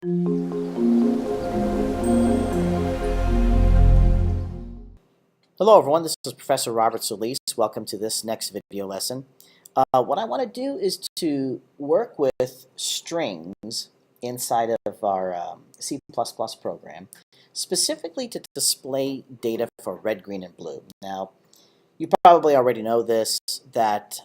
Hello everyone, this is Professor Robert Solis. Welcome to this next video lesson. What I want to do is to work with strings inside of our C++ program, specifically to display data for red, green, and blue. Now, you probably already know this, that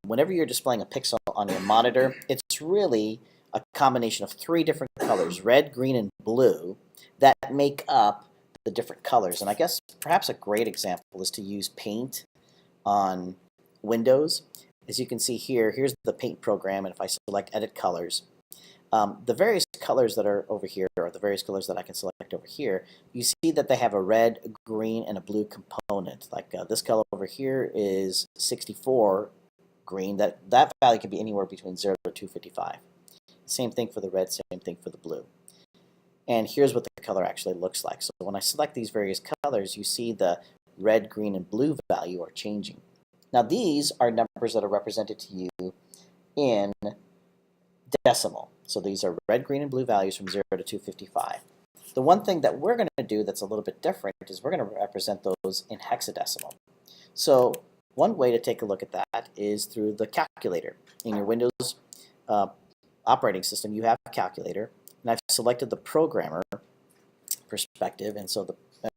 whenever you're displaying a pixel on your monitor, it's really a combination of three different colors, red, green, and blue, that make up the different colors. And I guess perhaps a great example is to use Paint on Windows. As you can see here, here's the Paint program, and if I select Edit Colors, the various colors that are over here, or the various colors that I can select over here, you see that they have a red, green, and a blue component. Like this color over here is 64 green. That value can be anywhere between 0 to 255. Same thing for the red, same thing for the blue. And here's what the color actually looks like. So when I select these various colors, you see the red, green, and blue value are changing. Now these are numbers that are represented to you in decimal. So these are red, green, and blue values from 0 to 255. The one thing that we're going to do that's a little bit different is we're going to represent those in hexadecimal. So one way to take a look at that is through the calculator. In your Windows operating system, you have a calculator. And I've selected the programmer perspective, and so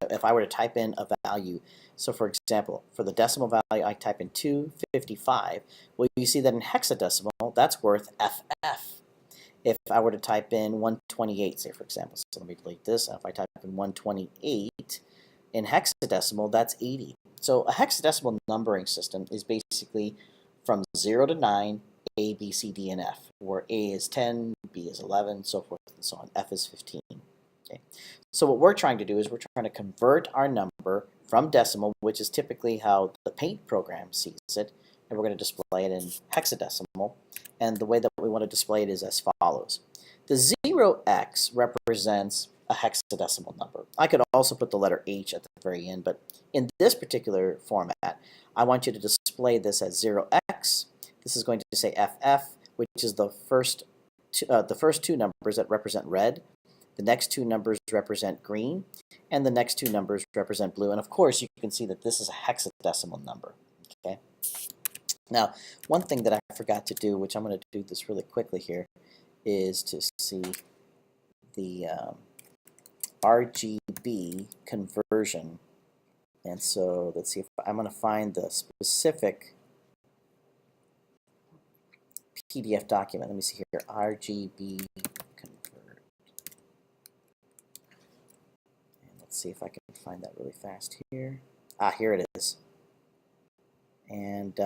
if I were to type in a value, so for example, for the decimal value, I type in 255, well, you see that in hexadecimal, that's worth FF. If I were to type in 128, say for example, so let me delete this, and if I type in 128 in hexadecimal, that's 80. So a hexadecimal numbering system is basically from 0 to 9, A, B, C, D, and F, where A is 10, B is 11, so forth and so on. F is 15. Okay. So what we're trying to do is we're trying to convert our number from decimal, which is typically how the Paint program sees it, and we're going to display it in hexadecimal. And the way that we want to display it is as follows. The 0x represents a hexadecimal number. I could also put the letter H at the very end, but in this particular format, I want you to display this as 0x. This is going to say FF, which is the first two numbers that represent red. The next two numbers represent green, and the next two numbers represent blue. And of course, you can see that this is a hexadecimal number. Okay. Now, one thing that I forgot to do, which I'm going to do this really quickly here, is to see the RGB conversion. And so let's see if I'm going to find the specific PDF document. Let me see here, RGB convert. And let's see if I can find that really fast here. Ah, here it is. And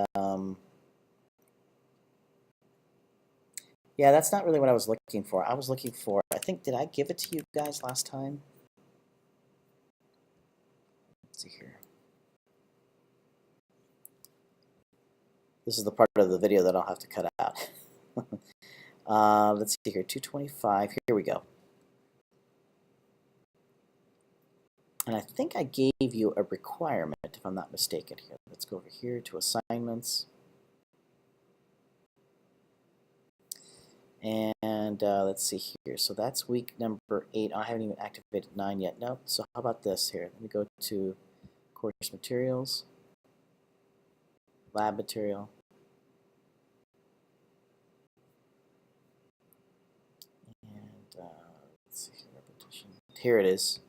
yeah, that's not really what I was looking for. I was looking for, I think, did I give it to you guys last time? Let's see here. This is the part of the video that I'll have to cut out. Let's see here, 225, here we go. And I think I gave you a requirement, if I'm not mistaken here. Let's go over here to assignments. And let's see here. So that's week number 8. I haven't even activated 9 yet. No. So how about this here? Let me go to course materials, lab material. And let's see here, repetition. Here it is.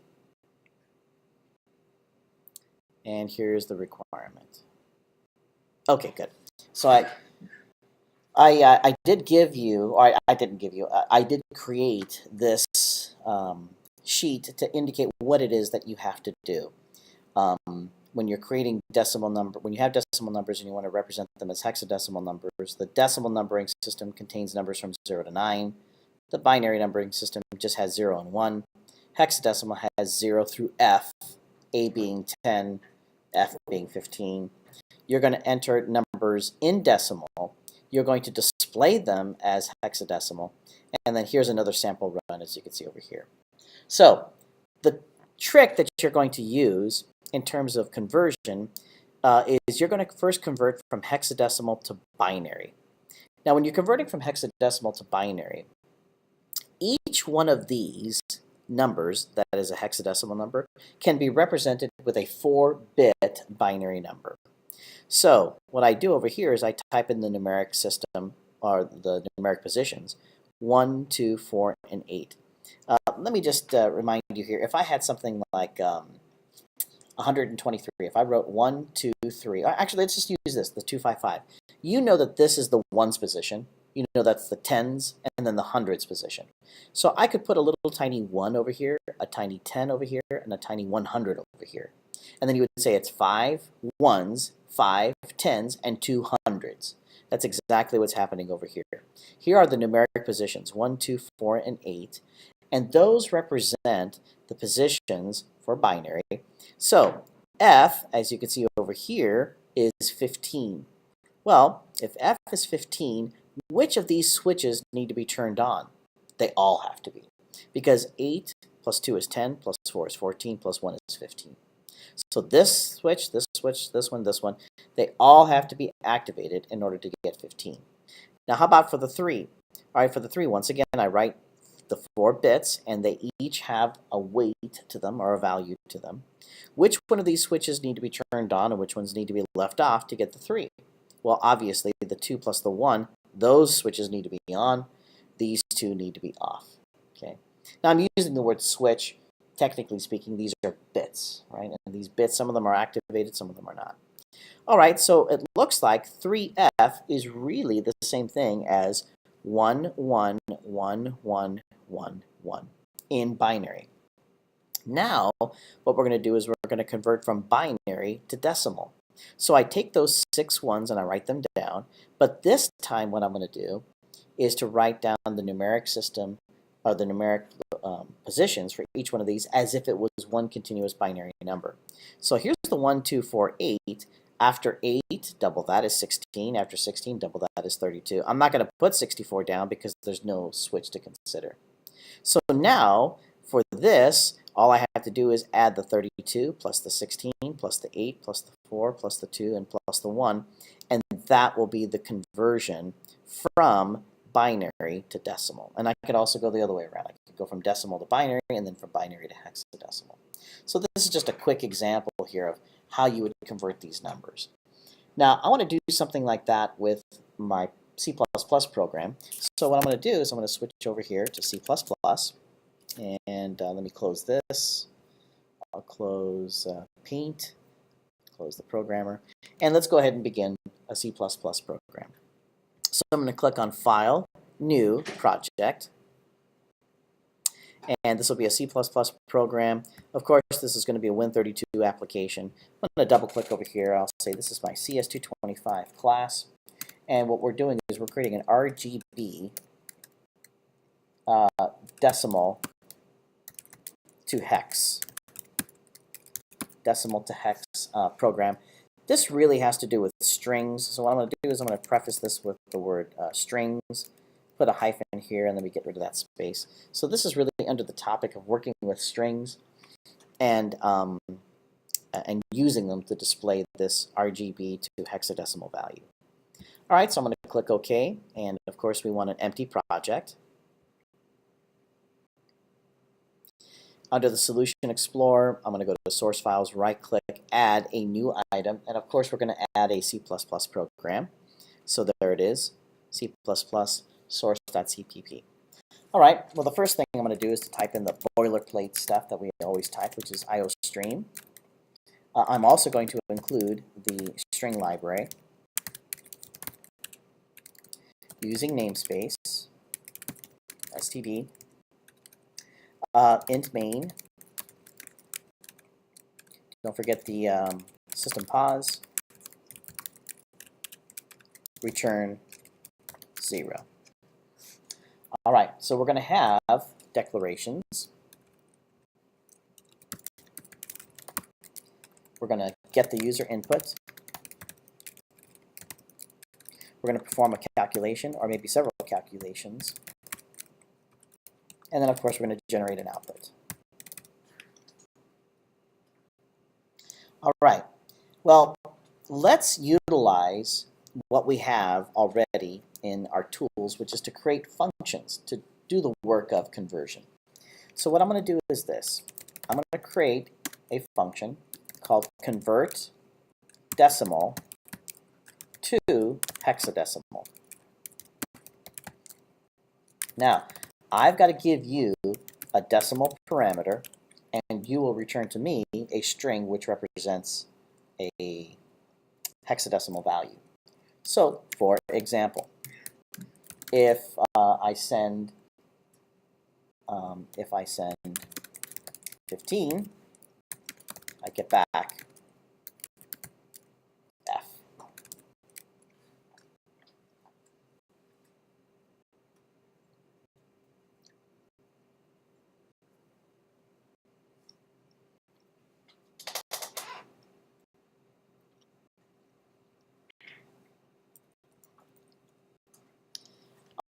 And here's the requirement. Okay, good. So I did give you, or I didn't give you, I did create this sheet to indicate what it is that you have to do. When you're creating decimal number, when you have decimal numbers and you want to represent them as hexadecimal numbers, the decimal numbering system contains numbers from 0 to 9. The binary numbering system just has 0 and 1. Hexadecimal has 0 through F, A being 10, F being 15. You're going to enter numbers in decimal. You're going to display them as hexadecimal. And then here's another sample run, as you can see over here. So the trick that you're going to use in terms of conversion is you're going to first convert from hexadecimal to binary. Now, when you're converting from hexadecimal to binary, Each one of these numbers, that is a hexadecimal number, can be represented with a 4-bit binary number. So what I do over here is I type in the numeric system, or the numeric positions, 1, 2, 4, and 8. Let me just remind you here, if I had something like 123, if I wrote 1, 2, 3, actually let's just use this, the 255. You know that this is the ones position, you know that's the tens, and then the hundreds position. So I could put a little tiny 1 over here, a tiny 10 over here, and a tiny 100 over here. And then you would say it's 5 ones, 5 tens, and 2 hundreds. That's exactly what's happening over here. Here are the numeric positions, 1, 2, 4, and 8. And those represent the positions for binary. So F, as you can see over here, is 15. Well, if F is 15, which of these switches need to be turned on? They all have to be. Because 8 plus 2 is 10, plus 4 is 14, plus 1 is 15. So this switch, this one, they all have to be activated in order to get 15. Now how about for the 3? All right, for the 3, once again, I write the 4 bits, and they each have a weight to them, or a value to them. Which one of these switches need to be turned on, and which ones need to be left off to get the 3? Well, obviously, the 2 plus the 1, those switches need to be on. These two need to be off. Okay. Now I'm using the word switch. Technically speaking, these are bits, right? And these bits, some of them are activated, some of them are not. All right, so it looks like 3F is really the same thing as 1, 1, 1, 1, 1, 1 in binary. Now, what we're going to do is we're going to convert from binary to decimal. So I take those 6 ones and I write them down, but this time what I'm going to do is to write down the numeric system, or the numeric positions for each one of these as if it was one continuous binary number. So here's the 1, 2, 4, 8. After 8, double that is 16. After 16, double that is 32. I'm not going to put 64 down because there's no switch to consider. So now, for this, all I have to do is add the 32 plus the 16 plus the 8 plus the 4 plus the 2 and plus the 1, and that will be the conversion from binary to decimal. And I could also go the other way around. I could go from decimal to binary and then from binary to hexadecimal. So this is just a quick example here of how you would convert these numbers. Now I want to do something like that with my C++ program. So what I'm going to do is I'm going to switch over here to C++, and let me close this. I'll close Paint, close the programmer, and let's go ahead and begin a C++ program. So I'm going to click on File, New, Project, and this will be a C++ program. Of course, this is going to be a Win32 application. I'm going to double click over here. I'll say this is my CS225 class, and what we're doing is we're creating an RGB decimal to hex program. This really has to do with strings. So what I'm going to do is I'm going to preface this with the word strings, put a hyphen here, and then we get rid of that space. So this is really under the topic of working with strings and using them to display this RGB to hexadecimal value. All right, so I'm going to click OK, and of course we want an empty project. Under the Solution Explorer, I'm going to go to Source Files, right-click, Add a new item, and of course we're going to add a C++ program. So there it is, C++ source.cpp. All right, well the first thing I'm going to do is to type in the boilerplate stuff that we always type, which is iostream. I'm also going to include the string library using namespace, std, int main. Don't forget the system pause, return 0. All right, so we're going to have declarations. We're going to get the user input. We're going to perform a calculation, or maybe several calculations. And then, of course, we're going to generate an output. All right. Well, let's utilize what we have already in our tools, which is to create functions, to do the work of conversion. So what I'm going to do is this. I'm going to create a function called convert decimal to hexadecimal. Now, I've got to give you a decimal parameter, and you will return to me a string which represents a hexadecimal value. So, for example, if I send 15, I get back F.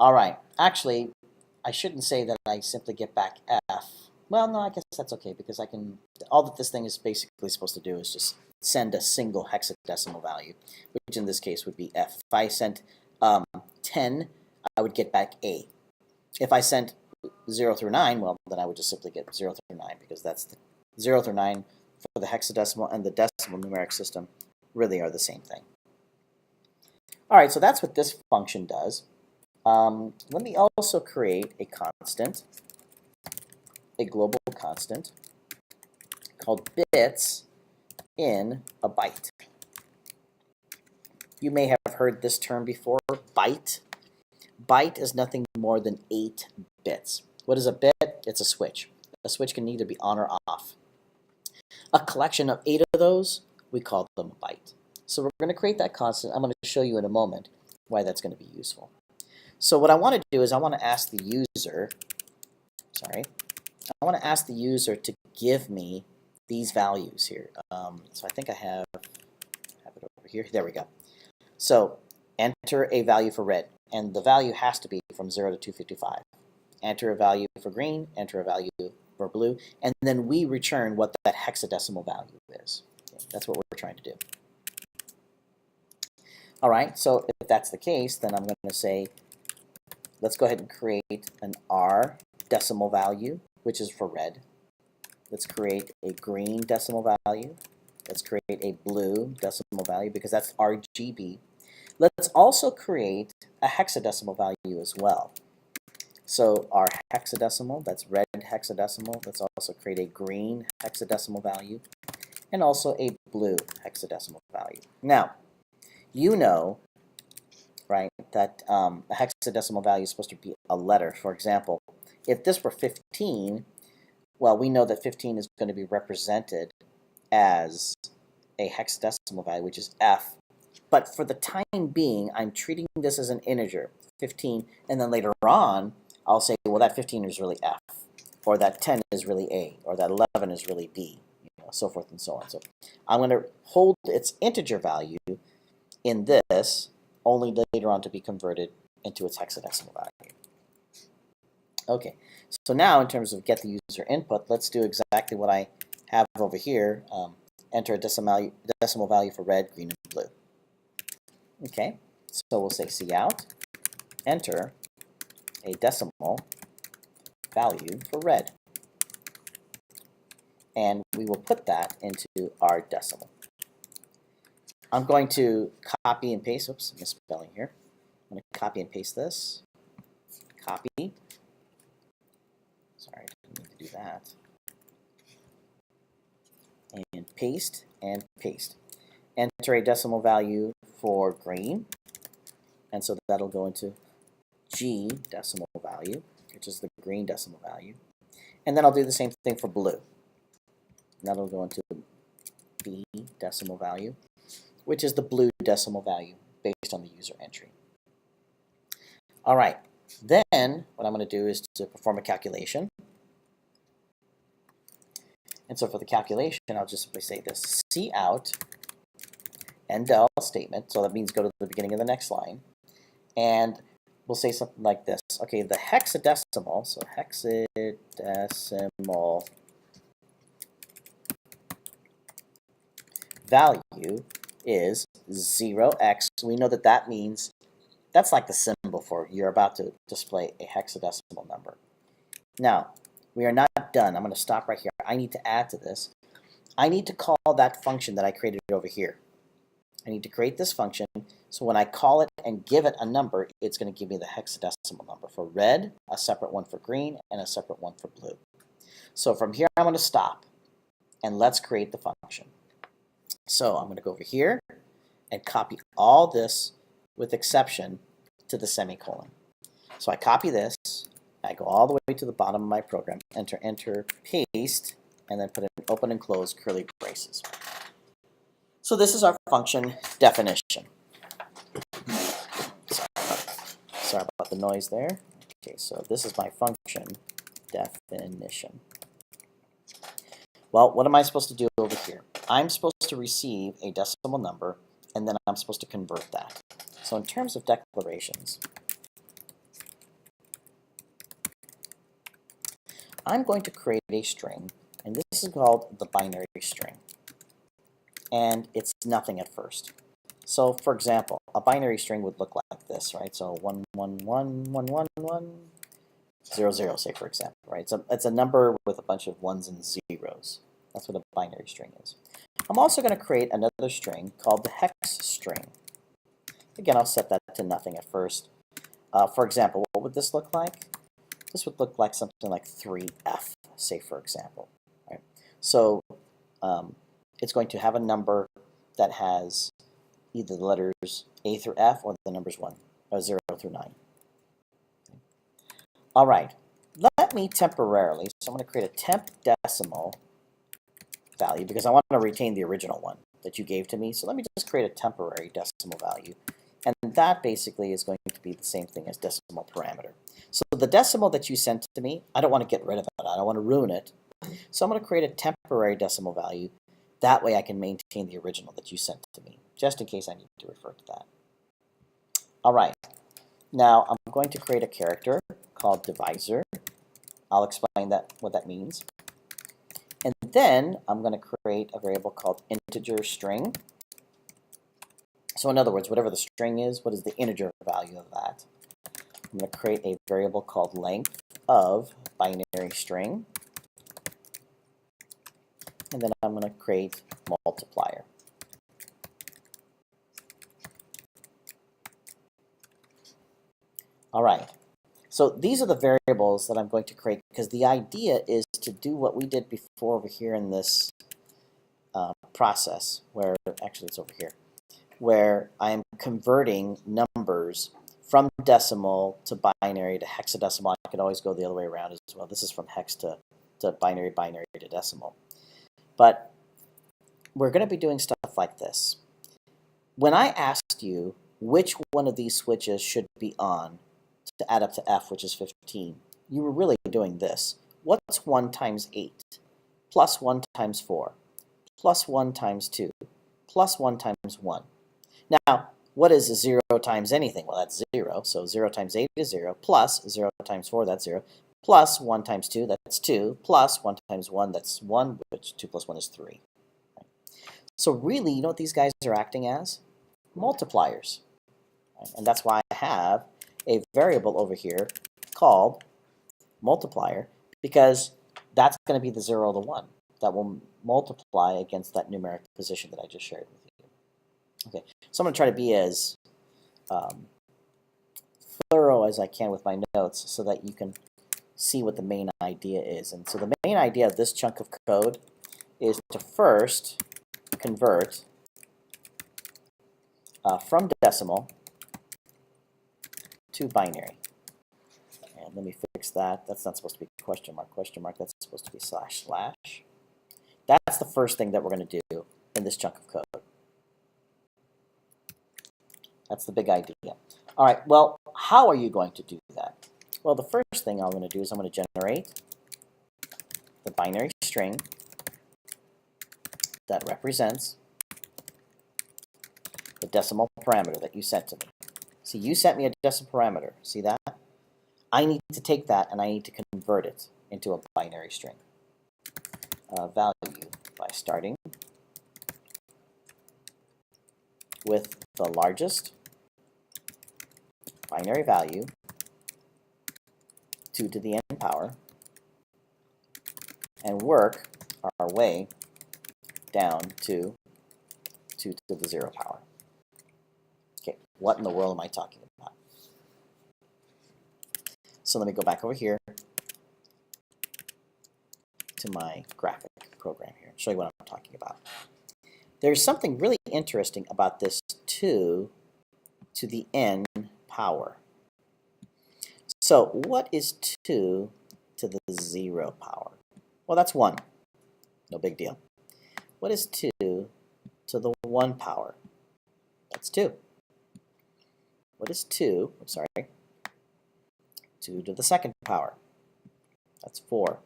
All right. Actually, I shouldn't say that I simply get back F. Well, no, I guess that's okay because I can. All that this thing is basically supposed to do is just send a single hexadecimal value, which in this case would be F. If I sent 10, I would get back A. If I sent 0 through 9, well, then I would just simply get 0 through 9 because that's the 0 through 9 for the hexadecimal and the decimal numeric system really are the same thing. All right, so that's what this function does. Let me also create a constant, a global constant, called bits in a byte. You may have heard this term before, byte. Byte is nothing more than 8 bits. What is a bit? It's a switch. A switch can either be on or off. A collection of 8 of those, we call them a byte. So we're going to create that constant. I'm going to show you in a moment why that's going to be useful. So what I want to do is I want to ask the user, to give me these values here. So I think I have it over here. There we go. So enter a value for red, and the value has to be from 0 to 255. Enter a value for green, enter a value for blue, and then we return what that hexadecimal value is. Okay, that's what we're trying to do. All right, so if that's the case, then I'm going to say, let's go ahead and create an R decimal value, which is for red. Let's create a green decimal value. Let's create a blue decimal value because that's RGB. Let's also create a hexadecimal value as well. So our hexadecimal, that's red hexadecimal. Let's also create a green hexadecimal value and also a blue hexadecimal value. Now, you know, right, that a hexadecimal value is supposed to be a letter. For example, if this were 15, well, we know that 15 is going to be represented as a hexadecimal value, which is F. But for the time being, I'm treating this as an integer, 15, and then later on, I'll say, well, that 15 is really F, or that 10 is really A, or that 11 is really B, so forth and so on. So I'm going to hold its integer value in this, only later on to be converted into its hexadecimal value. Okay, so now in terms of get the user input, let's do exactly what I have over here. Enter a decimal value for red, green, and blue. Okay, so we'll say cout, enter a decimal value for red. And we will put that into our decimal. I'm going to copy and paste, oops, misspelling here. I'm going to copy and paste this. Copy. Sorry, I didn't need to do that. And paste and paste. Enter a decimal value for green. And so that'll go into G decimal value, which is the green decimal value. And then I'll do the same thing for blue. And that'll go into B decimal value, which is the blue decimal value based on the user entry. All right, then what I'm going to do is to perform a calculation. And so for the calculation, I'll just simply say this, cout endl statement, so that means go to the beginning of the next line, and we'll say something like this. Okay, the hexadecimal, so hexadecimal value is 0x. We know that that means That's like the symbol for you're about to display a hexadecimal number. Now, we are not done. I'm going to stop right here. I need to add to this. I need to call that function that I created over here. I need to create this function, so when I call it and give it a number, it's going to give me the hexadecimal number. For red, a separate one for green, and a separate one for blue. So from here, I'm going to stop, and let's create the function. So I'm going to go over here and copy all this with exception to the semicolon. So I copy this, I go all the way to the bottom of my program, enter, enter, paste, and then put in open and close curly braces. So this is our function definition. Sorry about the noise there. Okay, so this is my function definition. Well, what am I supposed to do over here? I'm supposed to receive a decimal number, and then I'm supposed to convert that. So in terms of declarations, I'm going to create a string, and this is called the binary string. And it's nothing at first. So for example, a binary string would look like this, right? So 1, 1, 1, 1, 1, 1, 0, 0, say for example, right? So it's a number with a bunch of ones and zeros. That's what a binary string is. I'm also going to create another string called the hex string. Again, I'll set that to nothing at first. For example, what would this look like? This would look like something like 3F, say for example. Right? So it's going to have a number that has either the letters A through F or the numbers 0 through 9. All right, let me temporarily, so I'm going to create a temp decimal value because I want to retain the original one that you gave to me. So let me just create a temporary decimal value. And that basically is going to be the same thing as decimal parameter. So the decimal that you sent to me, I don't want to get rid of it. I don't want to ruin it. So I'm going to create a temporary decimal value. That way I can maintain the original that you sent to me, just in case I need to refer to that. All right. Now I'm going to create a character called divisor. I'll explain what that means. And then I'm going to create a variable called integer string. So in other words, whatever the string is, what is the integer value of that? I'm going to create a variable called length of binary string. And then I'm going to create multiplier. All right. So these are the variables that I'm going to create because the idea is to do what we did before over here in this process, where actually it's over here, where I am converting numbers from decimal to binary to hexadecimal. I could always go the other way around as well. This is from hex to binary, binary to decimal. But we're going to be doing stuff like this. When I asked you which one of these switches should be on to add up to F, which is 15, you were really doing this. What's 1 times 8? Plus 1 times 4. Plus 1 times 2. Plus 1 times 1. Now, what is 0 times anything? Well, that's 0. So 0 times 8 is 0. Plus 0 times 4, that's 0. Plus 1 times 2, that's 2. Plus 1 times 1, that's 1, which 2 plus 1 is 3. Right? So really, you know what these guys are acting as? Multipliers. Right? And that's why I have a variable over here called multiplier, because that's going to be the 0 or the 1 that will multiply against that numeric position that I just shared with you. Okay, so I'm going to try to be as thorough as I can with my notes so that you can see what the main idea is. And so the main idea of this chunk of code is to first convert from decimal to binary. And let me fix that. That's not supposed to be question mark, that's supposed to be slash, slash. That's the first thing that we're going to do in this chunk of code. That's the big idea. All right, well, how are you going to do that? Well, the first thing I'm going to do is I'm going to generate the binary string that represents the decimal parameter that you sent to me. See, you sent me a decimal parameter. See that? I need to take that and I need to convert it into a binary string. Value by starting with the largest binary value 2 to the n power and work our way down to 2 to the 0 power. Okay, what in the world am I talking about? So let me go back over here to my graphic program here and show you what I'm talking about. There's something really interesting about this 2 to the n power. So what is 2 to the 0 power? Well, that's 1. No big deal. What is 2 to the 1 power? That's 2. What is 2? I'm sorry. 2 to the 2nd power? That's 4.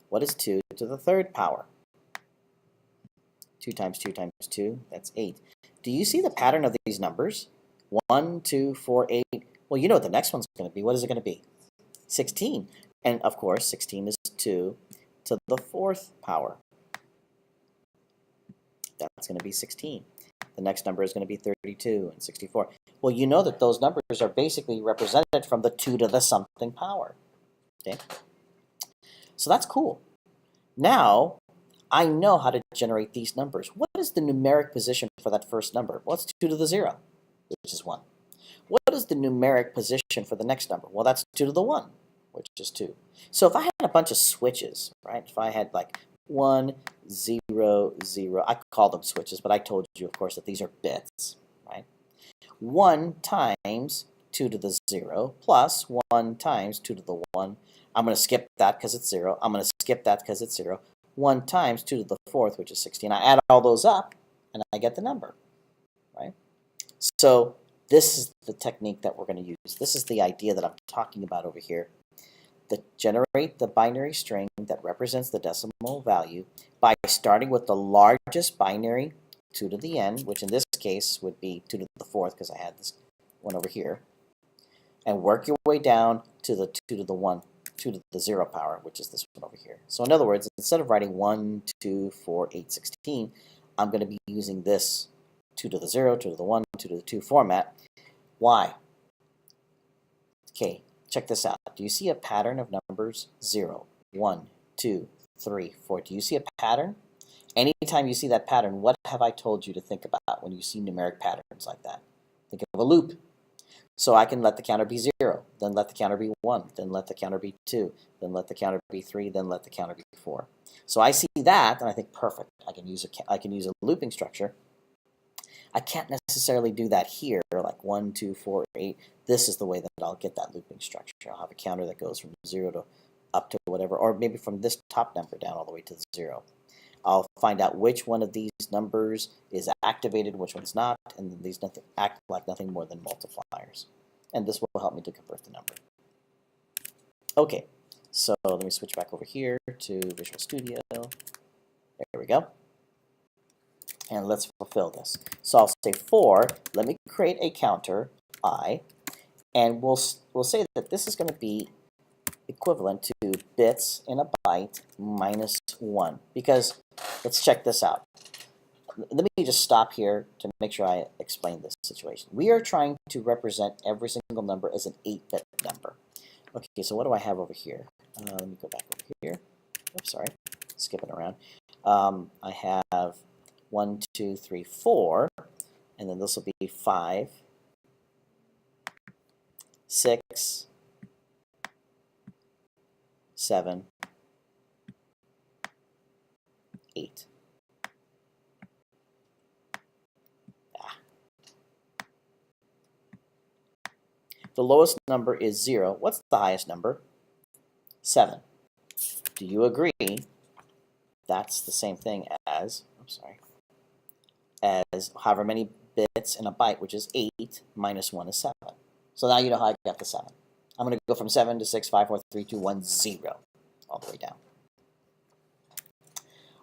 What is 2 to the 3rd power? 2 times 2 times 2, that's 8. Do you see the pattern of these numbers? 1, 2, 4, 8. Well, you know what the next one's going to be. What is it going to be? 16. And of course, 16 is 2 to the 4th power. That's going to be 16. The next number is going to be 32 and 64. Well, you know that those numbers are basically represented from the 2 to the something power. Okay? So that's cool. Now, I know how to generate these numbers. What is the numeric position for that first number? Well, it's 2 to the 0, which is 1. What is the numeric position for the next number? Well, that's 2 to the 1, which is 2. So if I had a bunch of switches, right? If I had like 1, 0, 0, I call them switches, but I told you, of course, that these are bits, right? 1 times 2 to the 0 plus 1 times 2 to the 1. I'm going to skip that because it's 0. I'm going to skip that because it's 0. 1 times 2 to the 4th, which is 16. I add all those up, and I get the number, right? So this is the technique that we're going to use. This is the idea that I'm talking about over here. Generate the binary string that represents the decimal value by starting with the largest binary, 2 to the n, which in this case would be 2 to the 4th because I had this one over here, and work your way down to the 2 to the 1. 2 to the 0 power, which is this one over here. So in other words, instead of writing 1, 2, 4, 8, 16, I'm going to be using this 2 to the 0, 2 to the 1, 2 to the 2 format. Why? Okay, check this out. Do you see a pattern of numbers? 0, 1, 2, 3, 4. Do you see a pattern? Anytime you see that pattern, what have I told you to think about when you see numeric patterns like that? Think of a loop. So I can let the counter be 0, then let the counter be 1, then let the counter be 2, then let the counter be 3, then let the counter be 4. So I see that, and I think, perfect. I can use a looping structure. I can't necessarily do that here, like 1, 2, 4, 8. This is the way that I'll get that looping structure. I'll have a counter that goes from 0 to up to whatever, or maybe from this top number down all the way to 0. I'll find out which one of these numbers is activated, which one's not, and these act like nothing more than multipliers. And this will help me to convert the number. Okay, so let me switch back over here to Visual Studio. There we go. And let's fulfill this. So I'll say 4, let me create a counter, I, and we'll say that this is going to be equivalent to bits in a byte minus 1. Because, let's check this out. Let me just stop here to make sure I explain this situation. We are trying to represent every single number as an 8-bit number. Okay, so what do I have over here? Let me go back over here. Oops, sorry, skipping around. I have 1, 2, 3, 4, and then this will be 5, 6, 7, 8. The lowest number is 0. What's the highest number? 7. Do you agree that's the same thing as, as however many bits in a byte, which is 8, minus 1 is 7. So now you know how I got the 7. I'm going to go from 7 to 6, 5, 4, 3, 2, 1, 0, all the way down.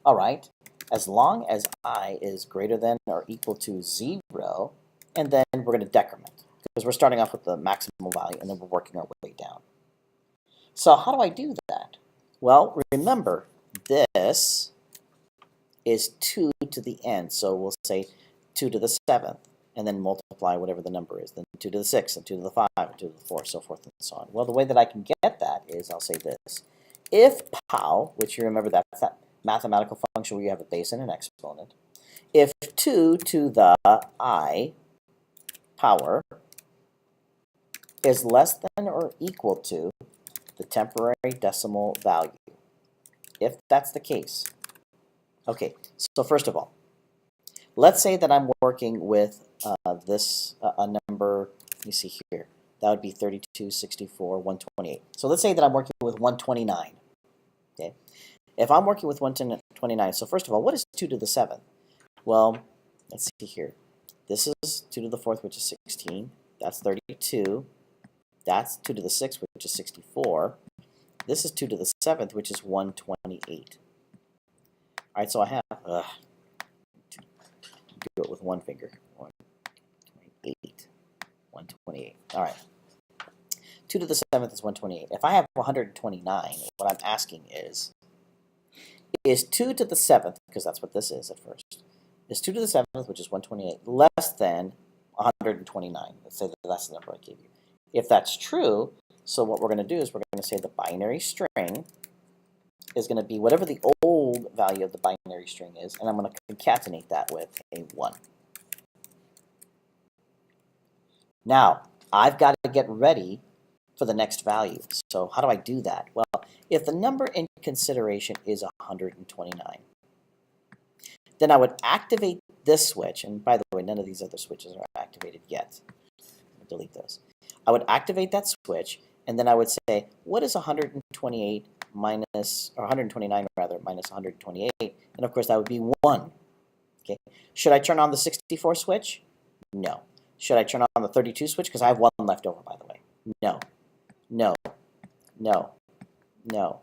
All right, as long as I is greater than or equal to 0, and then we're going to decrement, because we're starting off with the maximum value, and then we're working our way down. So how do I do that? Well, remember, this is 2 to the n, so we'll say 2 to the 7th, and then multiply whatever the number is, then 2 to the 6, and 2 to the 5, and 2 to the 4, so forth and so on. Well, the way that I can get that is I'll say this. If pow, which you remember that's that mathematical function where you have a base and an exponent, if 2 to the I power is less than or equal to the temporary decimal value, if that's the case. Okay, so first of all, let's say that I'm working with a number, let me see here, that would be 32, 64, 128. So let's say that I'm working with 129. Okay, if I'm working with 129, so first of all, what is 2 to the 7th? Well, let's see here. This is 2 to the 4th, which is 16. That's 32. That's 2 to the 6th, which is 64. This is 2 to the 7th, which is 128. All right, so I have, do it with one finger, 128, 128. All right, 2 to the 7th is 128. If I have 129, what I'm asking is 2 to the 7th, because that's what this is at first, is 2 to the 7th, which is 128, less than 129. Let's say that that's the number I gave you. If that's true, so what we're going to do is we're going to say the binary string is going to be whatever the old value of the binary string is, and I'm going to concatenate that with a 1. Now, I've got to get ready for the next value. So how do I do that? Well, if the number in consideration is 129, then I would activate this switch, and by the way, none of these other switches are activated yet. Delete those. I would activate that switch, and then I would say, what is 128 minus, or 129 rather, minus 128? And of course, that would be 1. Okay. Should I turn on the 64 switch? No. Should I turn on the 32 switch? Because I have 1 left over, by the way. No. No. No. No.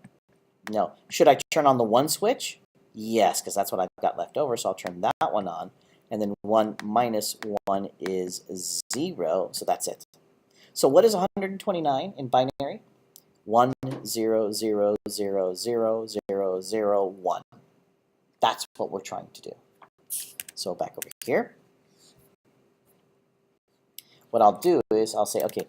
No. Should I turn on the 1 switch? Yes, because that's what I've got left over, so I'll turn that one on. And then 1 minus 1 is 0, so that's it. So what is 129 in binary? 1, 0, 0, 0, 0, 0, 0, 1. That's what we're trying to do. So back over here. What I'll do is I'll say, okay,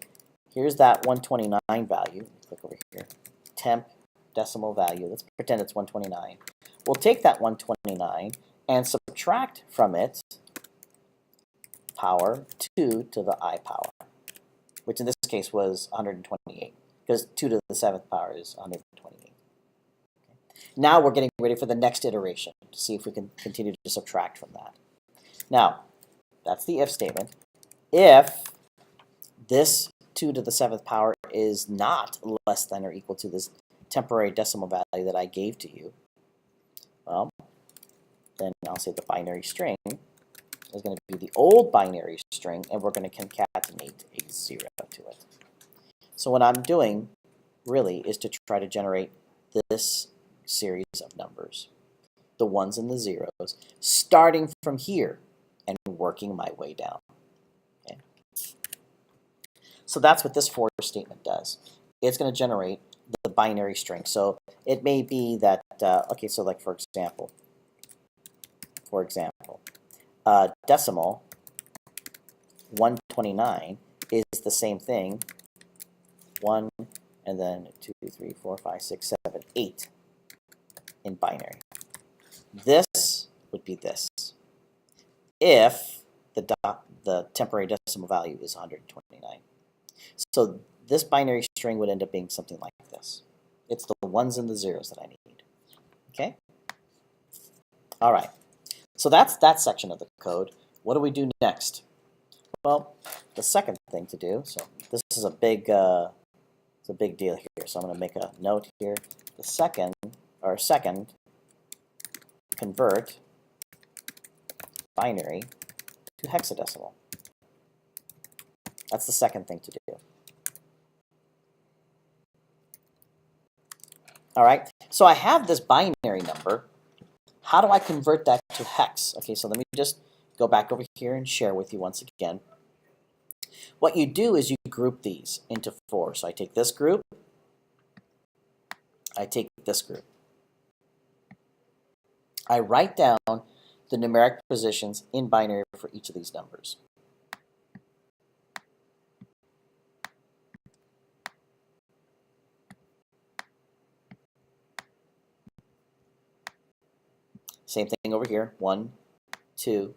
here's that 129 value. Click over here. Temp decimal value. Let's pretend it's 129. We'll take that 129 and subtract from it power 2 to the I power, which in this case was 128, because 2 to the 7th power is 128. Okay. Now we're getting ready for the next iteration to see if we can continue to subtract from that. Now, that's the if statement. If this 2 to the 7th power is not less than or equal to this temporary decimal value that I gave to you, well, then I'll say the binary string is going to be the old binary string, and we're going to concatenate a 0 to it. So what I'm doing, really, is to try to generate this series of numbers, the 1s and the 0s, starting from here and working my way down. Okay? So that's what this for statement does. It's going to generate the binary string. So it may be that, okay, so like for example, decimal 129 is the same thing, 1 and then 2, 3, 4, 5, 6, 7, 8 in binary. This would be this if the temporary decimal value is 129. So this binary string would end up being something like this. It's the 1s and the 0s that I need. Okay? All right. So that's that section of the code. What do we do next? Well, the second thing to do, so this is a big deal here. So I'm going to make a note here. The second, convert binary to hexadecimal. That's the second thing to do. All right, so I have this binary number. How do I convert that to hex? Okay, so let me just go back over here and share with you once again. What you do is you group these into 4. So I take this group, I take this group. I write down the numeric positions in binary for each of these numbers. Same thing over here. 1, 2,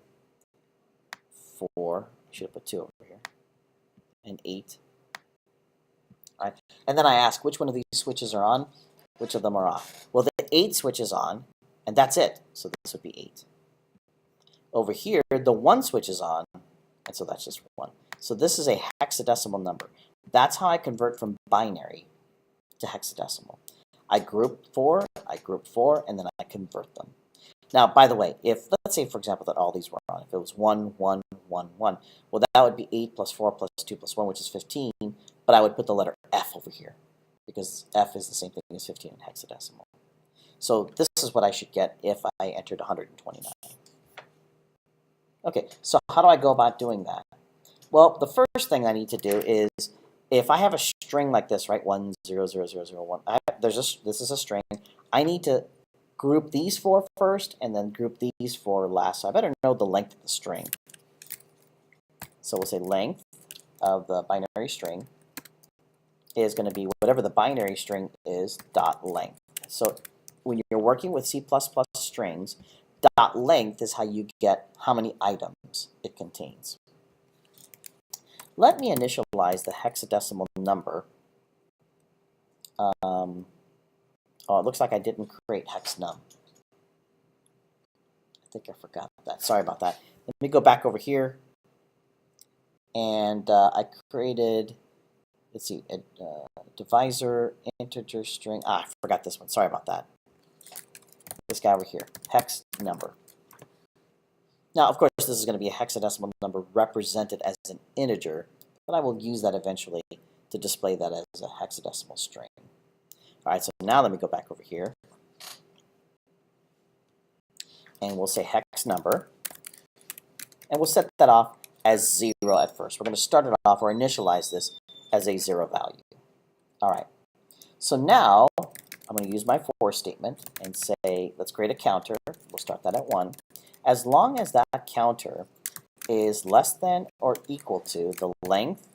4. I should have put 2 over here. And 8. All right. And then I ask which one of these switches are on, which of them are off. Well, the 8 switch is on, and that's it. So this would be 8. Over here, the 1 switch is on, and so that's just 1. So this is a hexadecimal number. That's how I convert from binary to hexadecimal. I group 4, and then I convert them. Now, by the way, if, let's say, for example, that all these were on, if it was 1, 1, 1, 1, well, that would be 8 plus 4 plus 2 plus 1, which is 15, but I would put the letter F over here, because F is the same thing as 15 in hexadecimal. So this is what I should get if I entered 129. Okay, so how do I go about doing that? Well, the first thing I need to do is, if I have a string like this, right, 1, 0, 0, 0, 0, 1, this is a string, I need to group these 4 first, and then group these 4 last. So I better know the length of the string. So we'll say length of the binary string is going to be whatever the binary string is, dot length. So when you're working with C++ strings, dot length is how you get how many items it contains. Let me initialize the hexadecimal number. Oh, it looks like I didn't create hexnum. I think I forgot that. Sorry about that. Let me go back over here. And I created, let's see, a divisor, integer string. I forgot this one. Sorry about that. This guy over here, hex number. Now, of course, this is going to be a hexadecimal number represented as an integer, but I will use that eventually to display that as a hexadecimal string. All right, so now let me go back over here. And we'll say hex number. And we'll set that off as 0 at first. We're going to start it off or initialize this as a 0 value. All right. So now I'm going to use my for statement and say, let's create a counter. We'll start that at 1. As long as that counter is less than or equal to the length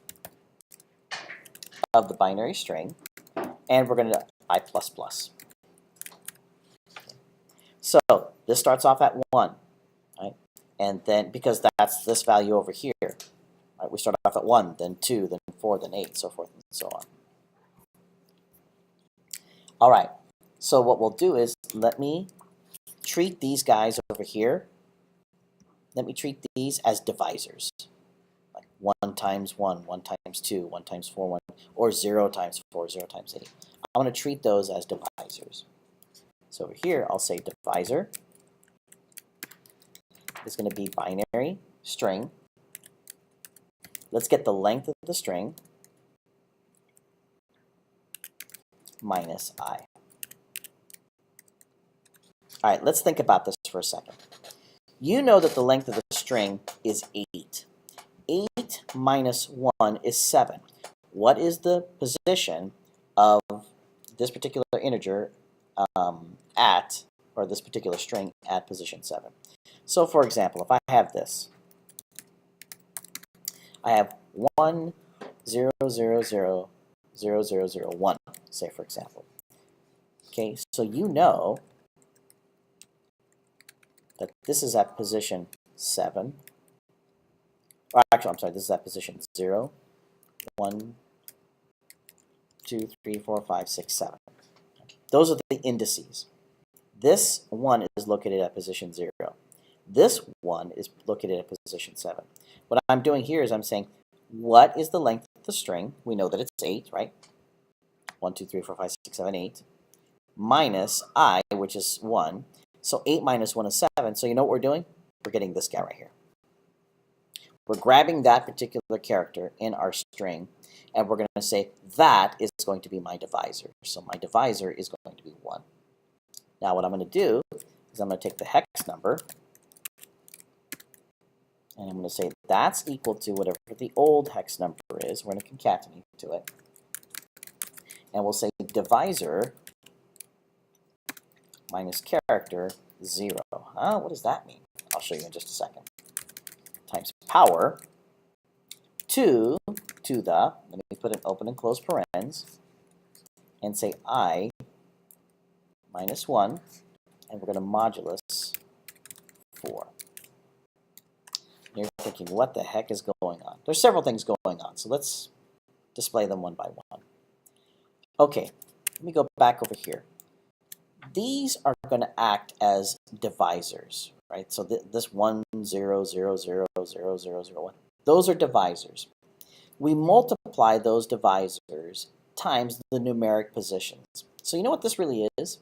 of the binary string, and we're going to I++. So this starts off at 1, right? And then, because that's this value over here, right, we start off at 1, then 2, then 4, then 8, so forth and so on. All right, so what we'll do is let me treat these guys over here. Let me treat these as divisors, like 1 times 1, 1 times 2, 1 times 4, 1, or 0 times 4, 0 times 8. I want to treat those as divisors. So over here, I'll say divisor is going to be binary string. Let's get the length of the string minus I. All right, let's think about this for a second. You know that the length of the string is 8. 8 minus 1 is 7. What is the position of this particular integer or this particular string at position 7? So for example, if I have this, I have 1, 0, 0, 0, 0, 0, 0, 1, say for example. Okay, so you know that this is at position 7. Or actually, I'm sorry, this is at position 0, 1, 2, 3, 4, 5, 6, 7. Those are the indices. This 1 is located at position 0. This 1 is located at position 7. What I'm doing here is I'm saying, what is the length of the string? We know that it's 8, right? 1, 2, 3, 4, 5, 6, 7, 8. Minus I, which is 1. So 8 minus 1 is 7. So you know what we're doing? We're getting this guy right here. We're grabbing that particular character in our string, and we're going to say that is going to be my divisor. So my divisor is going to be 1. Now what I'm going to do is I'm going to take the hex number, and I'm going to say that's equal to whatever the old hex number is. We're going to concatenate to it. And we'll say divisor minus character 0. What does that mean? I'll show you in just a second. Times power 2 to the, let me put an open and close parens, and say I minus 1, and we're going to modulus 4. You're thinking, what the heck is going on? There's several things going on, so let's display them one by one. Okay, let me go back over here. These are going to act as divisors, right? So this 1, 0, 0, 0, 0, 0, 0, 1, those are divisors. We multiply those divisors times the numeric positions. So you know what this really is?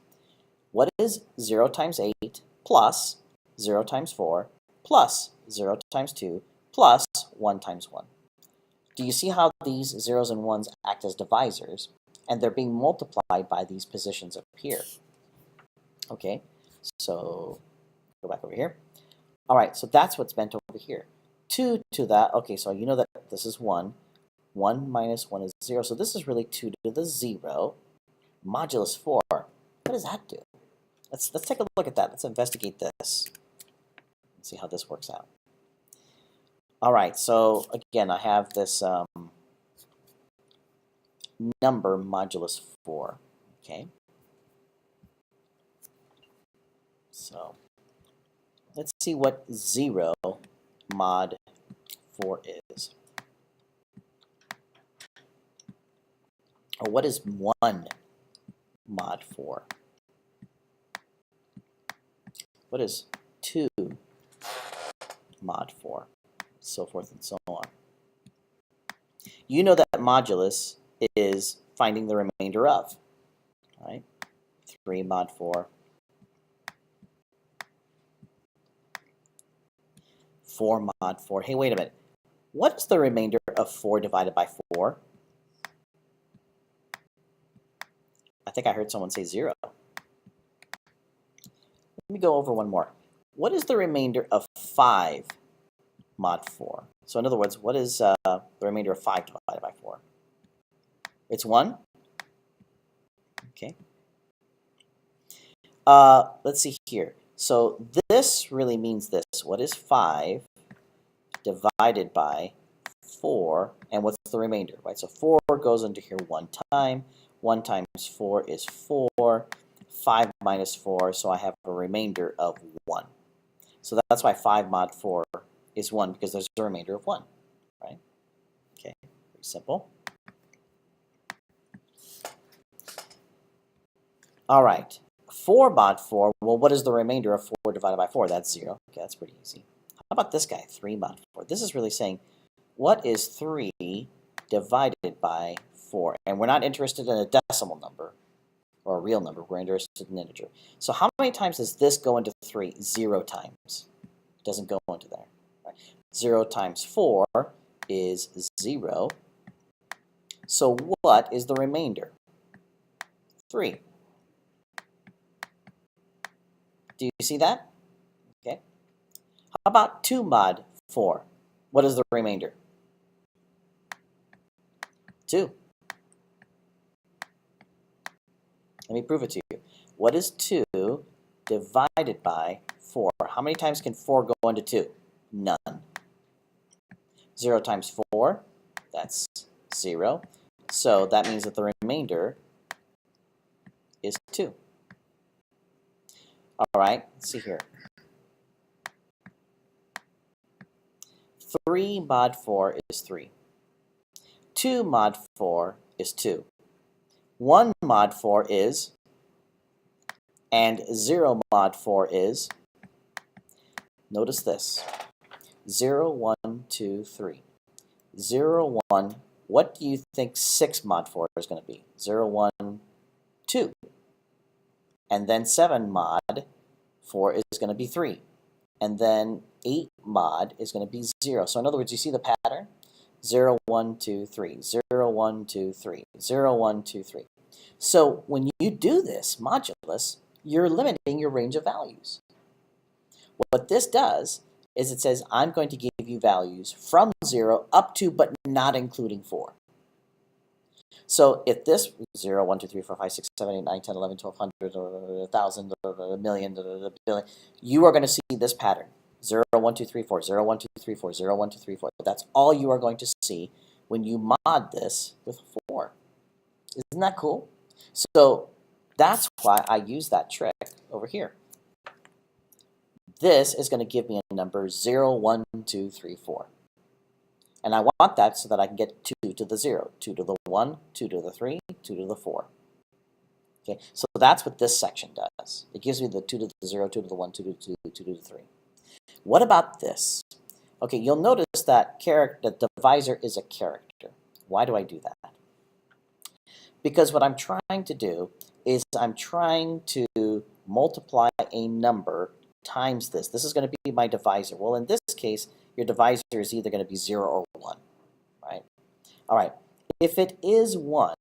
What is 0 times 8 plus 0 times 4 plus 0 times 2 plus 1 times 1? Do you see how these zeros and ones act as divisors, and they're being multiplied by these positions up here? Okay, so go back over here. All right, so that's what's meant over here. 2 to that, okay, so you know that this is 1. 1 minus 1 is 0, so this is really 2 to the 0 modulus 4. What does that do? Let's take a look at that. Let's investigate this. Let's see how this works out. All right, so again, I have this number modulus 4, okay? So let's see what 0 mod 4 is. Or what is 1 mod 4? What is 2 mod 4? So forth and so on. You know that modulus is finding the remainder of, right? 3 mod 4. 4 mod 4. Hey, wait a minute. What is the remainder of 4 divided by 4? I think I heard someone say 0. Let me go over one more. What is the remainder of 5 mod 4? So in other words, what is the remainder of 5 divided by 4? It's 1? Okay. Let's see here. So this really means this. What is 5 divided by 4? And what's the remainder, right? So 4 goes into here one time. 1 times 4 is 4. 5 minus 4, so I have a remainder of 1. So that's why 5 mod 4 is 1, because there's a remainder of 1, right? Okay, pretty simple. All right, 4 mod 4, well, what is the remainder of 4 divided by 4? That's 0. Okay, that's pretty easy. How about this guy, 3 mod 4? This is really saying, what is 3 divided by 4? And we're not interested in a decimal number or a real number. We're interested in an integer. So how many times does this go into 3? 0 times. It doesn't go into there. Right? 0 times 4 is 0. So what is the remainder? 3. Do you see that? Okay. How about 2 mod 4? What is the remainder? 2. Let me prove it to you. What is 2 divided by 4? How many times can 4 go into 2? None. 0 times 4, that's 0. So that means that the remainder is 2. All right, let's see here. 3 mod 4 is 3. 2 mod 4 is 2. 1 mod 4 is, and 0 mod 4 is, notice this, 0, 1, 2, 3. 0, 1, what do you think 6 mod 4 is going to be? 0, 1, 2. And then 7 mod 4 is going to be 3. And then 8 mod is going to be 0. So in other words, you see the pattern? 0, 1, 2, 3, 0, 1, 2, 3, 0, 1, 2, 3. So when you do this modulus, you're limiting your range of values. What this does is it says, I'm going to give you values from 0 up to but not including 4. So if this 0, 1, 2, 3, 4, 5, 6, 7, 8, 9, 10, 11, 12, 100, 1,000, a million, billion, you are going to see this pattern. 0, 1, 2, 3, 4, 0, 1, 2, 3, 4, 0, 1, 2, 3, 4. That's all you are going to see when you mod this with 4. Isn't that cool? So that's why I use that trick over here. this is going to give me a number 0, 1, 2, 3, 4. And I want that so that I can get 2 to the 0, 2 to the 1, 2 to the 3, 2 to the 4. Okay, so that's what this section does. It gives me the 2 to the 0, 2 to the 1, 2 to the 2, 2 to the 3. What about this? Okay, you'll notice that the divisor is a character. Why do I do that? Because what I'm trying to do is I'm trying to multiply a number times this. This is going to be my divisor. Well, in this case, your divisor is either going to be 0 or 1, right? All right, if it is 1,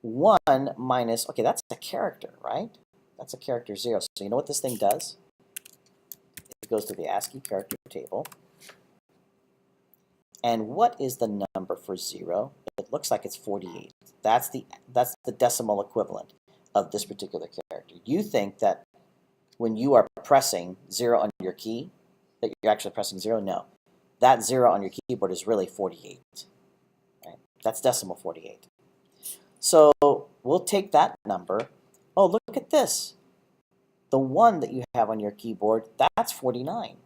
1 minus, okay, that's a character, right? That's a character 0. So you know what this thing does? It goes to the ASCII character table. And what is the number for 0? It looks like it's 48. That's the decimal equivalent of this particular character. You think that when you are pressing 0 on your key, that you're actually pressing 0? No. That 0 on your keyboard is really 48. Right? That's decimal 48. So we'll take that number. Oh, look at this. The 1 that you have on your keyboard, that's 49.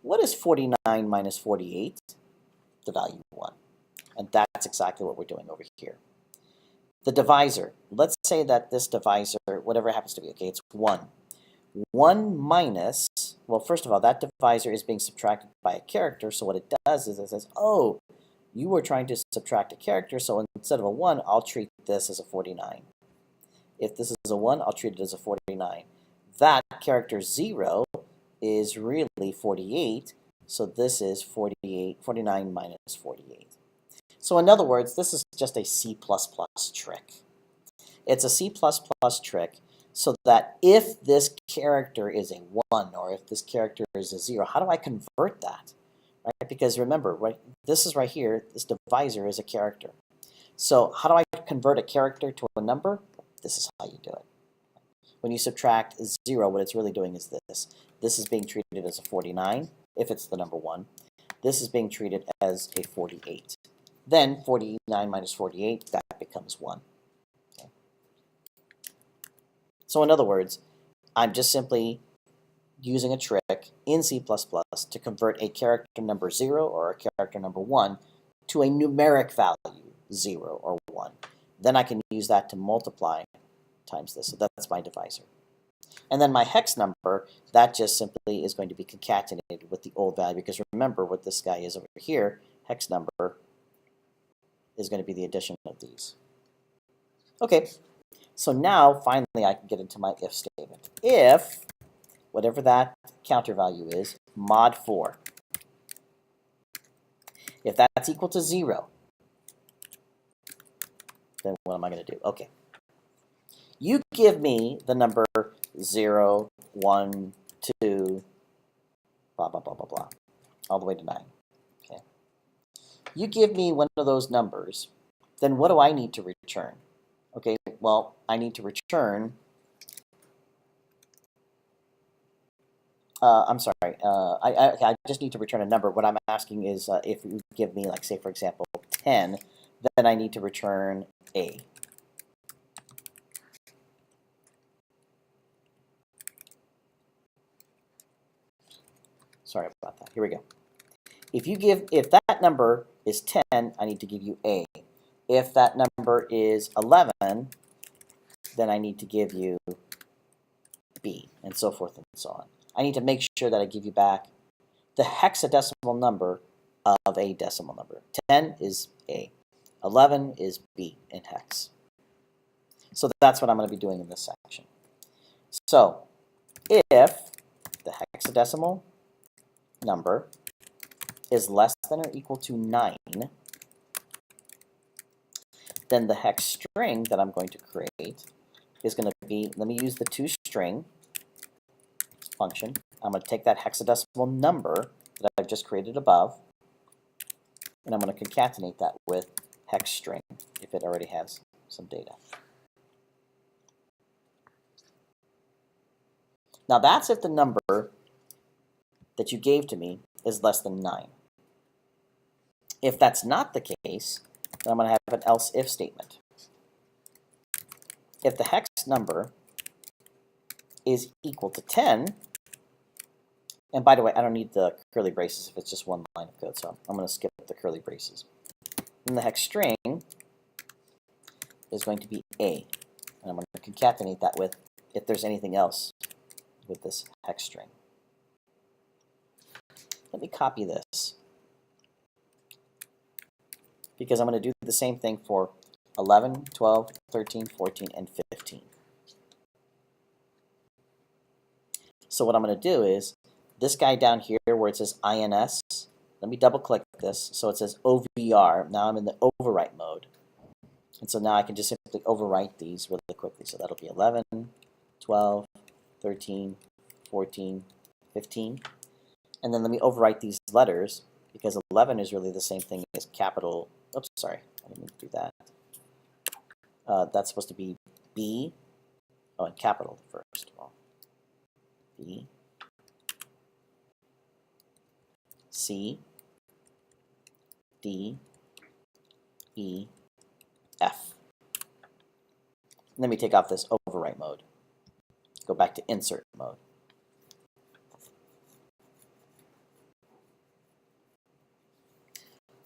What is 49 minus 48? The value 1. And that's exactly what we're doing over here. The divisor. Let's say that this divisor, whatever it happens to be, okay, it's 1. 1 minus, well, first of all, that divisor is being subtracted by a character, so what it does is it says, oh, you were trying to subtract a character, so instead of a 1, I'll treat this as a 49. If this is a 1, I'll treat it as a 49. That character 0 is really 48, so this is 49 minus 48. So in other words, this is just a C++ trick. It's a C++ trick so that if this character is a 1 or if this character is a 0, how do I convert that? Right? Because remember, right, this is right here, this divisor is a character. So how do I convert a character to a number? This is how you do it. When you subtract 0, what it's really doing is this. This is being treated as a 49, if it's the number 1. This is being treated as a 48. Then 49 minus 48, that becomes 1. Okay. So in other words, I'm just simply using a trick in C++ to convert a character number 0 or a character number 1 to a numeric value, 0 or 1. Then I can use that to multiply times this. So that's my divisor. And then my hex number, that just simply is going to be concatenated with the old value, because remember what this guy is over here, hex number is going to be the addition of these. Okay, so now finally I can get into my if statement. If whatever that counter value is, mod 4, if that's equal to 0, then what am I going to do? Okay. You give me the number 0, 1, 2, blah, blah, blah, blah, blah, all the way to 9. Okay. You give me one of those numbers, then what do I need to return? Okay, well, I need to return, I'm sorry, I just need to return a number. What I'm asking is if you give me, like, say, for example, 10, then I need to return A. Sorry about that. Here we go. If that number is 10, I need to give you A. If that number is 11, then I need to give you B, and so forth and so on. I need to make sure that I give you back the hexadecimal number of a decimal number. 10 is A. 11 is B in hex. So that's what I'm going to be doing in this section. So if the hexadecimal number is less than or equal to 9, then the hex string that I'm going to create is going to be, let me use the toString function. I'm going to take that hexadecimal number that I've just created above, and I'm going to concatenate that with hex string if it already has some data. Now that's if the number that you gave to me is less than 9. If that's not the case, then I'm going to have an else if statement. If the hex number is equal to 10, And by the way, I don't need the curly braces if it's just one line of code, so I'm going to skip the curly braces. And the hex string is going to be A. And I'm going to concatenate that with if there's anything else with this hex string. Let me copy this, because I'm going to do the same thing for 11, 12, 13, 14, and 15. So what I'm going to do is, this guy down here where it says INS, let me double click this, so it says OVR. Now I'm in the overwrite mode. And so now I can just simply overwrite these really quickly. So that'll be 11, 12, 13, 14, 15. And then let me overwrite these letters, because 11 is really the same thing as capital. Oops, sorry, I didn't mean to do that. That's supposed to be B. Oh, and capital first of all. B, C, D, E, F. Let me take off this overwrite mode. Go back to insert mode.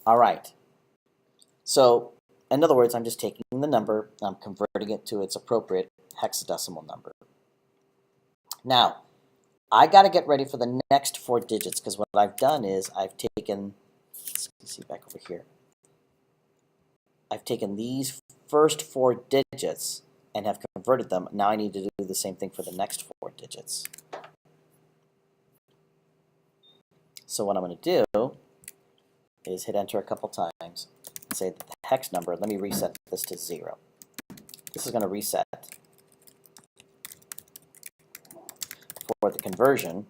All right. So, in other words, I'm just taking the number, I'm converting it to its appropriate hexadecimal number. Now, I got to get ready for the next 4 digits, because what I've done is I've taken, let's see back over here, I've taken these first 4 digits and have converted them. Now I need to do the same thing for the next 4 digits. So what I'm going to do is hit enter a couple times and say that the hex number, let me reset this to 0. This is going to reset for the conversion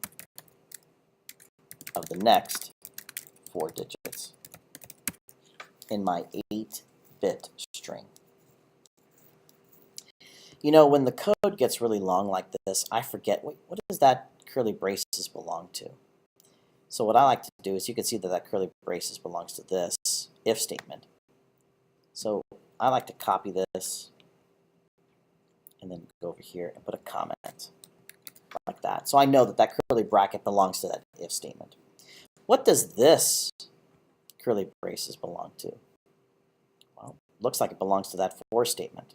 of the next 4 digits in my 8-bit string. You know, when the code gets really long like this, I forget, wait, what does that curly braces belong to? So what I like to do is, you can see that that curly braces belongs to this if statement. So I like to copy this and then go over here and put a comment like that. So I know that that curly bracket belongs to that if statement. What does this curly braces belong to? Well, looks like it belongs to that for statement.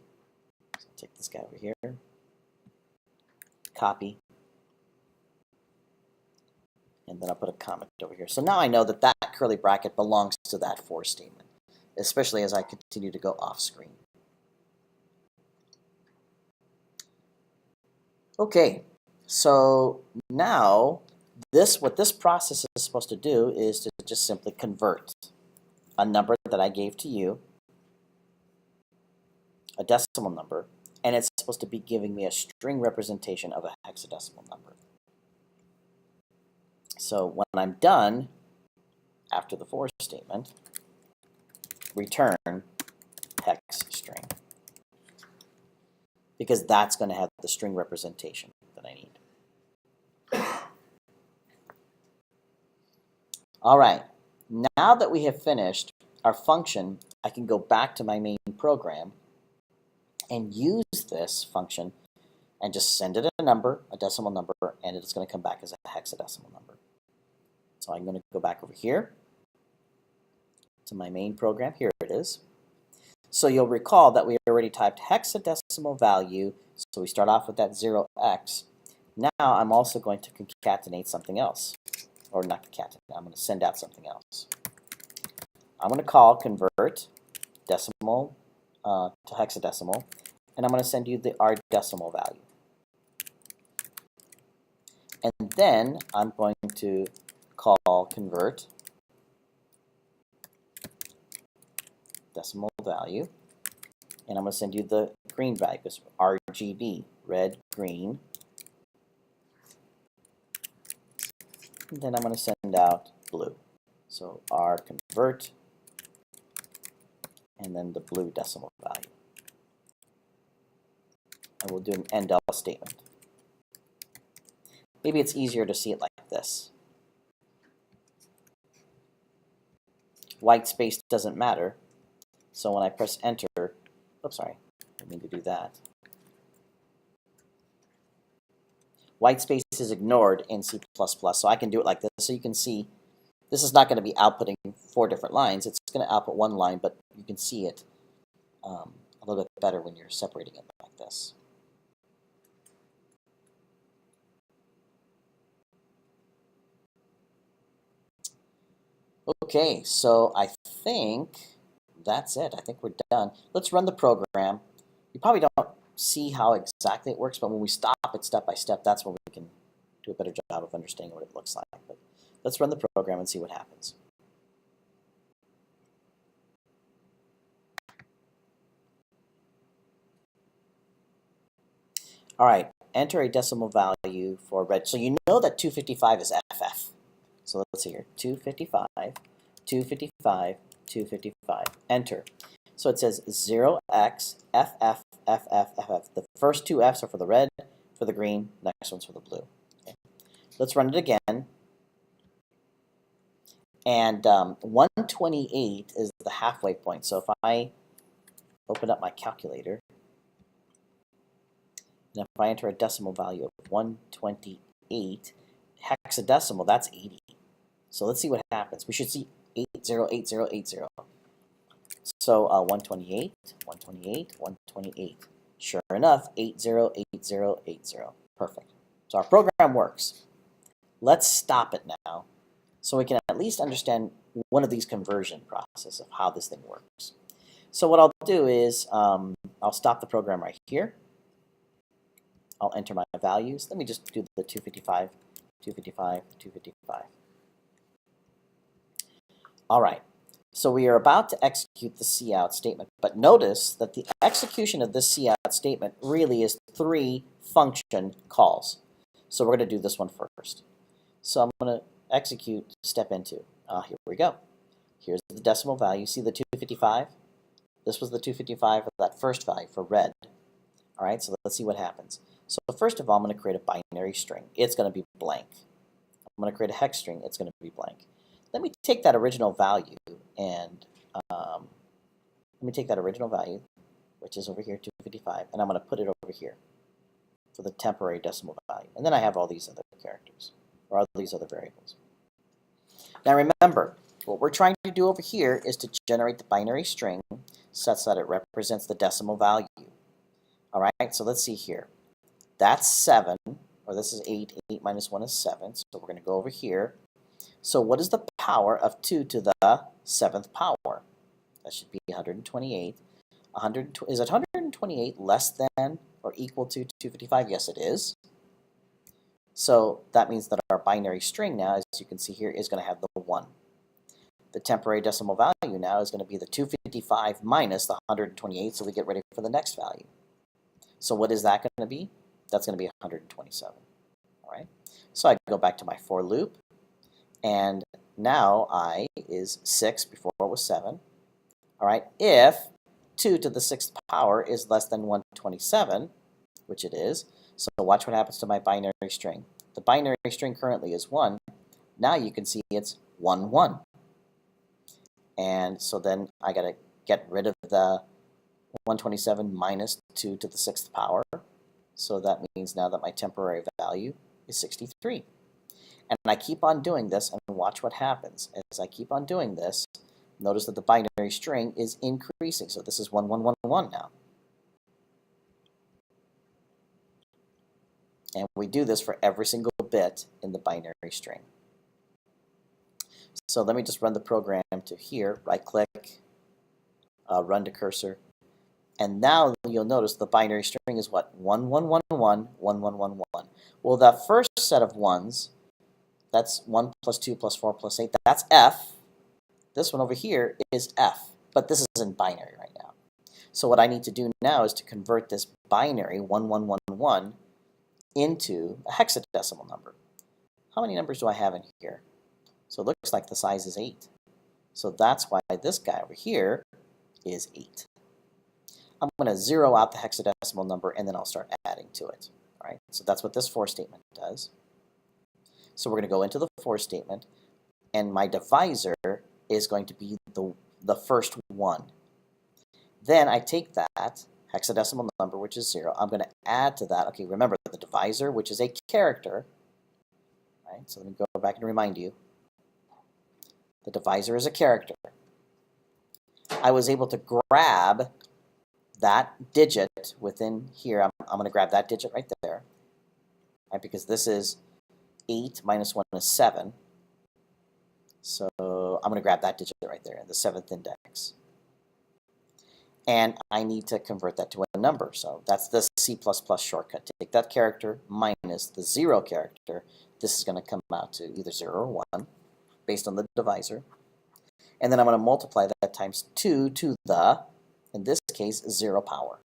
So I'll take this guy over here, copy, and then I'll put a comment over here. So now I know that that curly bracket belongs to that for statement, especially as I continue to go off screen. Okay, so now what this process is supposed to do is to just simply convert a number that I gave to you, a decimal number, and it's supposed to be giving me a string representation of a hexadecimal number. So when I'm done, after the for statement, return hex string, because that's going to have the string representation that I need. All right, now that we have finished our function, I can go back to my main program and use this function and just send it a number, a decimal number, and it's going to come back as a hexadecimal number. So I'm going to go back over here to my main program. Here it is. So you'll recall that we already typed hexadecimal value, so we start off with that 0x. Now I'm also going to concatenate something else. Or not concatenate, I'm going to send out something else. I'm going to call convert decimal to hexadecimal, and I'm going to send you the R decimal value. And then I'm going to call convert decimal value, and I'm going to send you the green value, because RGB, red, green. And then I'm going to send out blue. So R convert, and then the blue decimal value. And we'll do an end else statement. Maybe it's easier to see it like this. White space doesn't matter. So when I press enter, oops, sorry, I didn't mean to do that. White space is ignored in C++. So I can do it like this. So you can see this is not going to be outputting 4 different lines. It's going to output 1 line, but you can see it a little bit better when you're separating it like this. Okay, so I think that's it. I think we're done. Let's run the program. You probably don't see how exactly it works, but when we stop it step by step, that's when we can do a better job of understanding what it looks like. But let's run the program and see what happens. All right, enter a decimal value for red. So you know that 255 is FF. So let's see here, 255, 255, 255, enter. So it says 0x, FF, FF, FF. The first 2 Fs are for the red, for the green, next one's for the blue. Okay. Let's run it again. And 128 is the halfway point. So if I open up my calculator, and if I enter a decimal value of 128, hexadecimal, that's 80. So let's see what happens. We should see 808080. So 128, 128, 128. Sure enough, 808080. Perfect. So our program works. Let's stop it now so we can at least understand one of these conversion processes of how this thing works. So what I'll do is I'll stop the program right here. I'll enter my values. Let me just do the 255, 255, 255. All right, so we are about to execute the cout statement, but notice that the execution of this cout statement really is 3 function calls. So we're going to do this one first. So I'm going to execute step into. Here we go. Here's the decimal value. See the 255? This was the 255 of that first value for red. All right, so let's see what happens. So first of all, I'm going to create a binary string. It's going to be blank. I'm going to create a hex string. It's going to be blank. Let me take that original value and which is over here, 255, and I'm going to put it over here for the temporary decimal value. And then I have all these other characters, or all these other variables. Now remember, what we're trying to do over here is to generate the binary string such that it represents the decimal value. All right, so let's see here. That's 7, or this is 8. 8 minus 1 is 7, so we're going to go over here. So what is the power of 2 to the 7th power? That should be 128. Is it 128 less than or equal to 255? Yes, it is. So that means that our binary string now, as you can see here, is going to have the 1. The temporary decimal value now is going to be the 255 minus the 128, so we get ready for the next value. So what is that going to be? That's going to be 127. All right. So I go back to my for loop. And now I is 6, before it was 7. All right, if 2 to the 6th power is less than 127, which it is, so watch what happens to my binary string. The binary string currently is 1. Now you can see it's 1, 1. And so then I got to get rid of the 127 minus 2 to the 6th power. So that means now that my temporary value is 63. And I keep on doing this, and watch what happens. As I keep on doing this, notice that the binary string is increasing. So this is 1, 1, 1, 1 now. And we do this for every single bit in the binary string. So let me just run the program to here, right-click, run to cursor. And now you'll notice the binary string is what? 1, 1, 1, 1, 1, 1, 1, 1. Well, that first set of 1s, that's 1 plus 2 plus 4 plus 8. That's F. This one over here is F. But this is in binary right now. So what I need to do now is to convert this binary 1, 1, 1, 1 into a hexadecimal number. How many numbers do I have in here? So it looks like the size is 8. So that's why this guy over here is 8. I'm going to zero out the hexadecimal number, and then I'll start adding to it. All right? So that's what this for statement does. So we're going to go into the for statement, and my divisor is going to be the first 1. Then I take that hexadecimal number, which is 0. I'm going to add to that. Okay, remember the divisor, which is a character, Right? So let me go back and remind you. The divisor is a character. I was able to grab that digit within here. I'm going to grab that digit right there, right? Because this is 8 minus 1 is 7. So I'm going to grab that digit right there, the 7th index. And I need to convert that to a number. So that's the C++ shortcut. Take that character minus the 0 character. This is going to come out to either 0 or 1 based on the divisor. And then I'm going to multiply that times 2 to the, in this case, 0 power.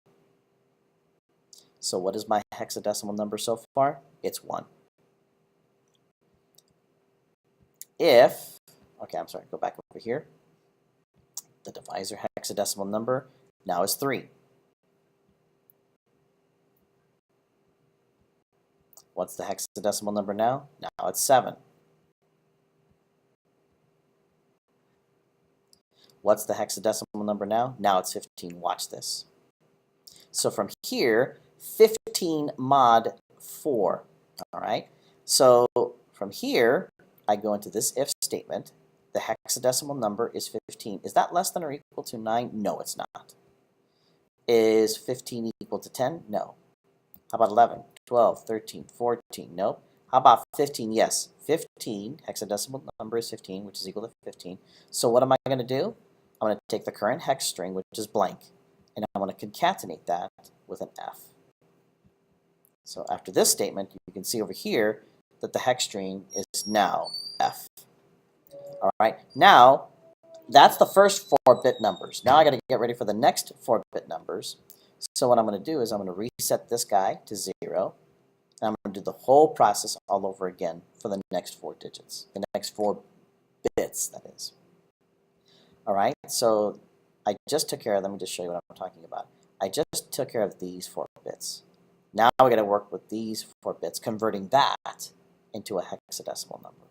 So what is my hexadecimal number so far? It's 1. If, okay, I'm sorry, go back over here. The divisor hexadecimal number now is 3. What's the hexadecimal number now? Now it's 7. What's the hexadecimal number now? Now it's 15. Watch this. So from here, 15 mod 4. All right. So from here, I go into this if statement. The hexadecimal number is 15. Is that less than or equal to 9? No, it's not. Is 15 equal to 10? No. How about 11, 12, 13, 14? Nope. How about 15? Yes. 15, hexadecimal number is 15, which is equal to 15. So what am I going to do? I'm going to take the current hex string, which is blank, and I'm going to concatenate that with an F. So after this statement, you can see over here that the hex string is now F. All right, now that's the first 4-bit numbers. Now I got to get ready for the next 4-bit numbers. So what I'm going to do is I'm going to reset this guy to 0, and I'm going to do the whole process all over again for the next 4 digits, the next 4 bits, that is. All right, so I just took care of them. Let me just show you what I'm talking about. I just took care of these 4 bits. Now we got to work with these 4 bits, converting that into a hexadecimal number.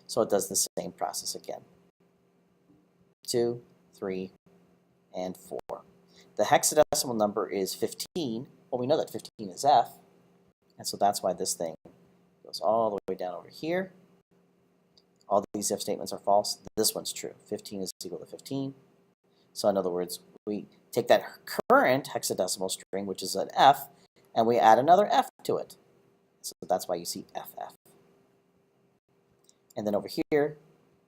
So it does the same process again. 2, 3, and 4. The hexadecimal number is 15. Well, we know that 15 is F, and so that's why this thing goes all the way down over here. All these if statements are false. This one's true. 15 is equal to 15. So in other words, we take that current hexadecimal string, which is an F, and we add another F to it. So that's why you see FF. And then over here,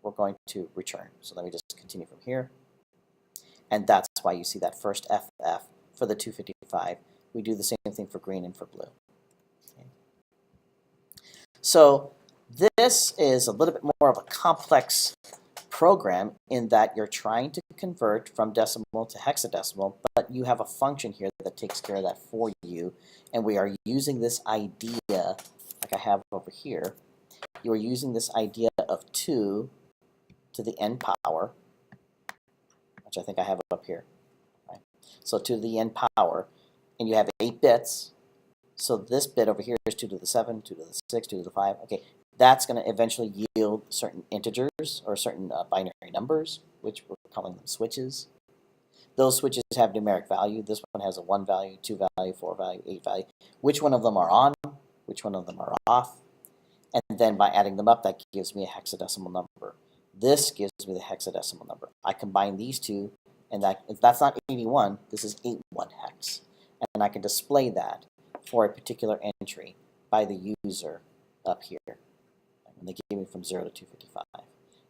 we're going to return. So let me just continue from here. And that's why you see that first FF for the 255. We do the same thing for green and for blue. Okay. So this is a little bit more of a complex program in that you're trying to convert from decimal to hexadecimal, but you have a function here that takes care of that for you. And we are using this idea, like I have over here. You are using this idea of 2 to the n power, which I think I have up here. Right? So 2 to the n power, and you have 8 bits. So this bit over here is 2 to the 7, 2 to the 6, 2 to the 5. Okay, that's going to eventually yield certain integers or certain binary numbers, which we're calling them switches. Those switches have numeric value. This one has a 1 value, 2 value, 4 value, 8 value. Which one of them are on? Which one of them are off? And then by adding them up, that gives me a hexadecimal number. This gives me the hexadecimal number. I combine these two, and that's not 81. This is 81 hex. And I can display that for a particular entry by the user up here. And they give me from 0 to 255.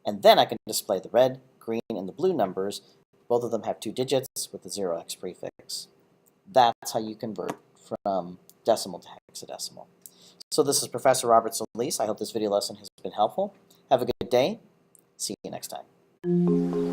And then I can display the red, green, and the blue numbers. Both of them have 2 digits with the 0x prefix. That's how you convert from decimal to hexadecimal. So this is Professor Robert Solis. I hope this video lesson has been helpful. Have a good day. See you next time.